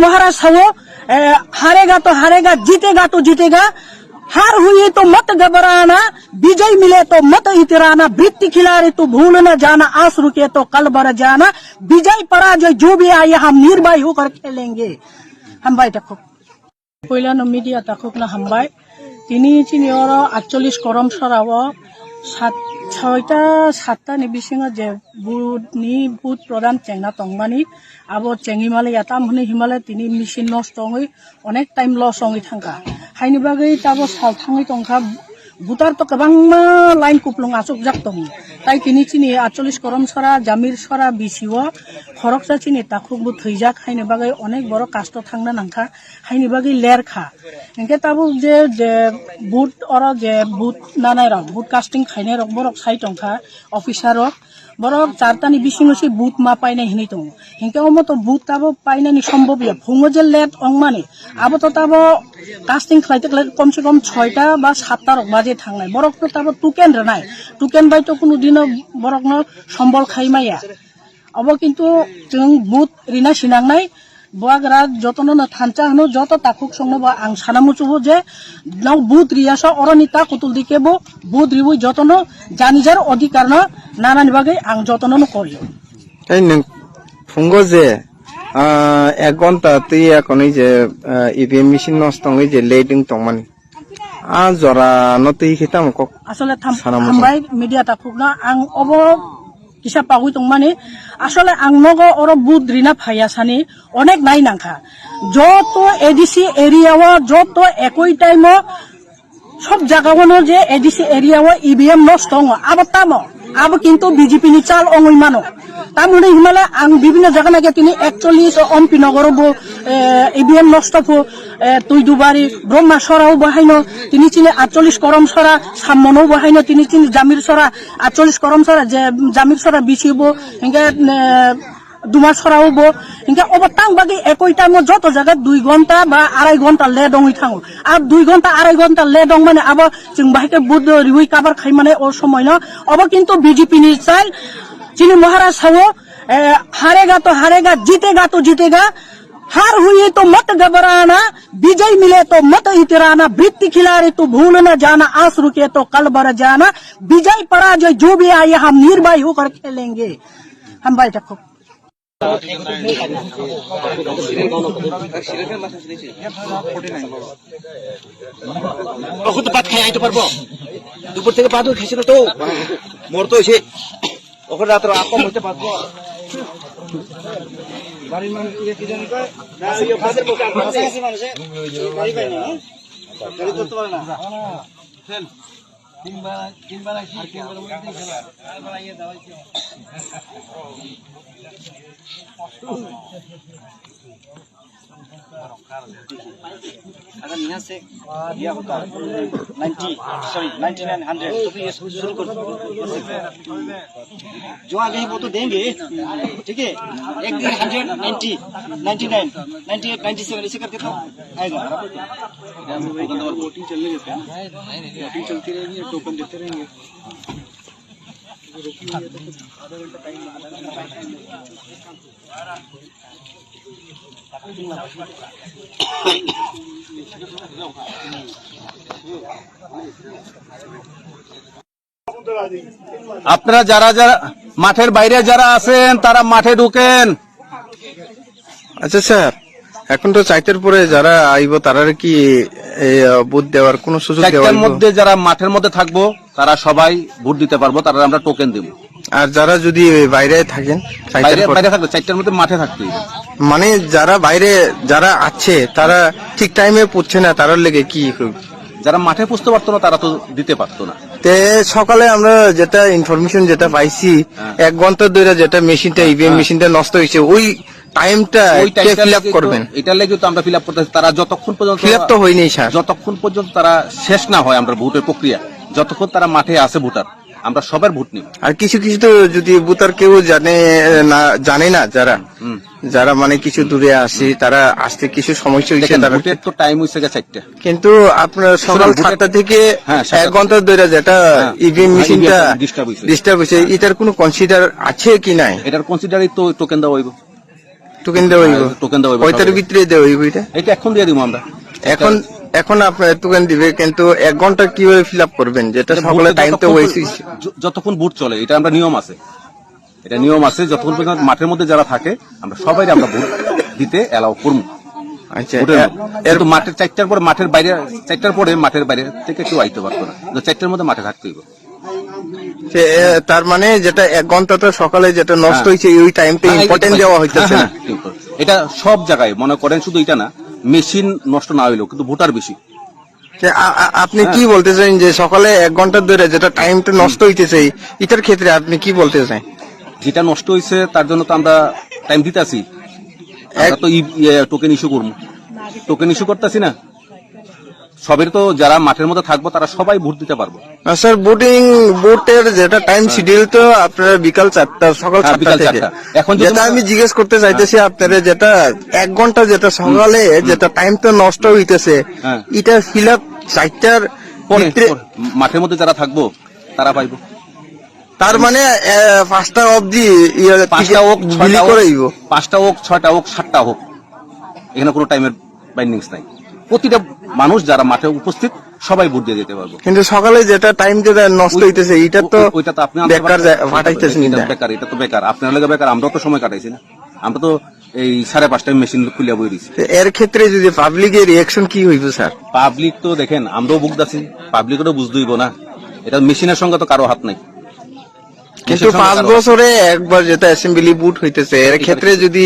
महाराज वो हारेगा तो हारेगा, जीतेगा तो जीतेगा। हार हुई तो मत घबराना, विजय मिले तो मत इतराना, वृत्ति खिलाड़ी तो भूल न जाना, आस रुके तो कल बढ़ जाना, विजय पराजय जो भी आए हम निर्भय होकर खेलेंगे। हम भाई तक पहला न मीडिया तक न हम भाई तीन 48 करम सराव 6टा निबिसिंग जे बुत प्रदान चेंगना तंगमानी अब चेंगिमाले याताम हने हिमालय तीन मिसिन नष्ट होई अनेक टाइम लस होई थांगा हाइनि बागै ताबो सालथाङै तंखा बुतार तो गोबां लाइन कुप्लुं आसुक जाक दं ताई तिनि 48 करम सरा जामिर सरा बिसिव खरकसा चिनि ताखुबो थैजाक हाइनि बागै अनेक बर कास्ट थांना नांखा हाइनि बागै लेरखा एंके ताबो जे बुत और जे बुत नानाय रक बुत कास्टिंग खाइने रक बरक साइ तंखा अफिसार रक बरक 4टानि बिसिङसि बुत मा पाइनाय हिनि दं हिंके अमो तो बुत ताबो पाइनायनि सम्भव या फुङो जे लेट अंगमानि आबो तो ताबो कास्टिंग खाइते कम से कम 6टा बा 7टा रक बाजे थांनाय बरक तो ताबो टुकेन रनाय टुकेन बाय तो कुनु दिन बरकनो सम्बल खाइमाया अब किन्तु जों बुत रिना सिनांनाय बुआगरा जतन न थांचा हनो जत ताकुक संनो बा आं सानामुचुबो जे नाव बुत रियासा अरनिता कुतुल दिकेबो बुत रिबो जतन जानिजार अधिकार न नानानि बागै आं जतन न करियो ताई नों फुंगो जे 1 घंटा तुई एखनै जे ईवीएम मेशिन नस्तङै जे लेडिं तंमानि आ जरा न तुई खिताम को আসলে থামবাই মিডিয়া তাকুক না আং অব কিসা পাগুই তংমানি আসলে আং নগো অর বুত রিনা ফাইয়াসানি অনেক নাই নাংখা যত এডিসি এরিয়াও যত একই টাইম সব জায়গাগুলো যে এডিসি এরিয়াও ইভিএম নষ্ট আবার তাম আবার কিন্তু বিজেপি নি চাল অঙ্গই মানো তামনে হিমালয় আং বিভিন্ন জায়গা নাকি তিনি 41 অম্পি নগরব ইভিএম নষ্ট তুই দুবারি ব্রহ্মা সরাও বাহাইনো তিনি 48 করম সরা সামনও বাহাইনো তিনি জামির সরা 48 করম সরা যে জামির সরা বিছিব হিংকে দুমার সরাওবো হিংকে অবতাং বাকি একই টাইম যত জায়গা 2 ঘন্টা বা 2.5 ঘন্টা লে দঙই থাঙো আর 2 ঘন্টা 2.5 ঘন্টা লে দং মানে আবার जों বাহিকে বুদ রিউই কাবার খাই মানে ও সময় না অব কিন্তু বিজেপি নি চাই যিনি মহারাজ হবো हारेगा तो हारेगा, जीतेगा तो जीतेगा। हार हुई तो मत घबराना, विजय मिले तो मत इतराना, वृत्ति खिलाड़ी तो भूल न जाना, आस रुके तो कल बढ़ जाना, विजय पराजय जो भी आए हम निर्भय होकर खेलेंगे। हम भाई देखो খুদ ভাত খাই আইতে পারবো দুপুর থেকে ভাত খেয়েছিল তো মোর তো এসে ওখানে রাত্র আপন হইতে পারবো বাড়ির মানুষ কি জানি কয় না এই ভাতের পোকা আছে মানুষে বাড়ি পায় না গাড়ি করতে পারে না ফেল তিনবার কি তিনবার মধ্যে খেলা আর বানাইয়ে দাও কি अगर यहाँ से दिया होता 9900 तो फिर ये शुरू कर जो आगे है वो तो देंगे ठीक है एक दिन 190 99 98 97 ऐसे करके तो आएगा वोटिंग चलने देते हैं वोटिंग चलती रहेगी टोकन देते रहेंगे आधा घंटा टाइम আপনারা যারা যারা মাঠের বাইরে যারা আছেন তারা মাঠে ঢুকেন। আচ্ছা স্যার এখন তো 4টার পরে যারা আইবো তারা কি ভোট দেওয়ার কোনো সুযোগ দেওয়া এর মধ্যে যারা মাঠের মধ্যে থাকবো তারা সবাই ভোট দিতে পারবো, তারা আমরা টোকেন দেব। আর যারা যদি বাইরে থাকেন বাইরে থাকবে 4টার মধ্যে মাঠে থাকতে মানে যারা বাইরে যারা আছে তারা ঠিক টাইমে পড়ছে না তার লেগে কি যারা মাঠে পুষতে পারতো না তারা তো দিতে পারতো না। তে সকালে আমরা যেটা ইনফরমেশন যেটা পাইছি 1 ঘন্টা ধরে যেটা মেশিনটা ইভিএম মেশিনটা নষ্ট হয়েছে ওই টাইমটা কে ফিল আপ করবেন এটা লেগে তো আমরা ফিল আপ করতেছি। তারা যতক্ষণ পর্যন্ত ফিল আপ তো হয়নি স্যার, যতক্ষণ পর্যন্ত তারা শেষ না হয় আমরা ভোটের প্রক্রিয়া যতক্ষণ তারা মাঠে আছে ভোটার আমরা সবার ভোট নিব। আর কিছু কিছু তো যদি ভোটার কেউ জানে না যারা মানে কিছু দূরে আসে তারা আসতে কিছু সমস্যা হয়েছে ভোটের তো টাইম হয়েছে 4টা কিন্তু আপনার সকাল 7টা থেকে 1 ঘন্টা ধরে যেটা ইভিএম মেশিনটা ডিস্টার্ব হয়েছে এটার কোনো কনসিডার আছে কি নাই? এটার কনসিডারই তো টোকেন দেওয়া হইব। টোকেন দেওয়া হইব টোকেন দেওয়া হইব ওইটার সবাই। ভিতরে দেওয়া হইব এটা এটা এখন দিয়ে দিব আমরা এখন এখন আপনার টোকেন দিবে কিন্তু 1 ঘন্টা কিভাবে ফিল আপ করবেন যেটা এটা সকলে ভোটে টাইম তো যতক্ষণ- ওয়েস্ট যতক্ষণ ভোট চলে এটা আমরা নিয়ম আছে, এটা নিয়ম আছে যতক্ষণ পর্যন্ত মাঠের মধ্যে যারা থাকে আমরা সবাই আমরা ভোট দিতে এলাও করবো। আচ্ছা ভোটের মধ্যে। কিন্তু মাঠের 4টার পরে মাঠের বাইরে 4টার পরে মাঠের বাইরে থেকে কেউ আইতে পারতো না, 4টার মধ্যে মাঠে থাকতে হইব। তার মানে যেটা 1 ঘন্টা তো সকালে যেটা নষ্ট হয়েছে ওই টাইমটা ইম্পর্টেন্ট দেওয়া হইতেছে না এটা সব জায়গায় মনে করেন, শুধু এটা না, মেশিন নষ্ট না হইলেও কিন্তু ভোটার বেশি। আপনি কি বলতে চান যে সকালে 1 ঘন্টা ধরে যেটা টাইমটা নষ্ট হইতেছে এটার ক্ষেত্রে আপনি কি বলতে চান? যেটা নষ্ট হয়েছে তার জন্য তো আমরা টাইম দিতেছি, আমরা তো টোকেন ইস্যু করবো, টোকেন ইস্যু করতেছি না। সবের তো যারা মাঠের মধ্যে থাকবো তারা সবাই ভোট দিতে পারবো। স্যার ভোটের যেটা টাইম শিডিউল তো আপনার বিকাল 4টা সকাল হ্যাঁ, 7টা বিকাল থেকে 4টা। এখন যদি যেটা আমি জিজ্ঞেস করতে চাইতেছি আপনারা যেটা 1 ঘন্টা যেটা সকালে যেটা টাইম তো নষ্ট হইতেছে হ্যাঁ। এটা ফিল আপ 4টার পরে ভিতরে মাঠের মধ্যে যারা থাকবো তারা পাইবো। তার মানে 5টা অবধি 5টা হোক, 6টা হোক, করে দিব 5টা হোক, 6টা হোক, 7টা হোক, এখানে কোনো টাইমের বাইন্ডিংস নাই। প্রতিটা মানুষ যারা মাঠে উপস্থিত সবাই ভোট দিয়ে যেতে পারবো। কিন্তু সকালে যেটা টাইম যেটা নষ্ট হইতেছে এটা তো ওইটা তো আপনি আনতে বেকার পারবেন। ফাটাইতেছেন এটা না। বেকার, এটা তো বেকার, আপনার লাগে বেকার, আমরাও তো সময় কাটাইছি না, আমরা তো এই 5:30টায় মেশিন খুলে বই দিছি। এর ক্ষেত্রে যদি পাবলিকের রিয়াকশন কি হইব স্যার? পাবলিক তো দেখেন আমরাও বুঝতেছি, পাবলিকেরও বুঝতে হইব না, এটা মেশিনের সঙ্গে তো কারো হাত নাই। কিন্তু 5 বছরে একবার যেটা অ্যাসেম্বলি বুট হইতেছে এর ক্ষেত্রে যদি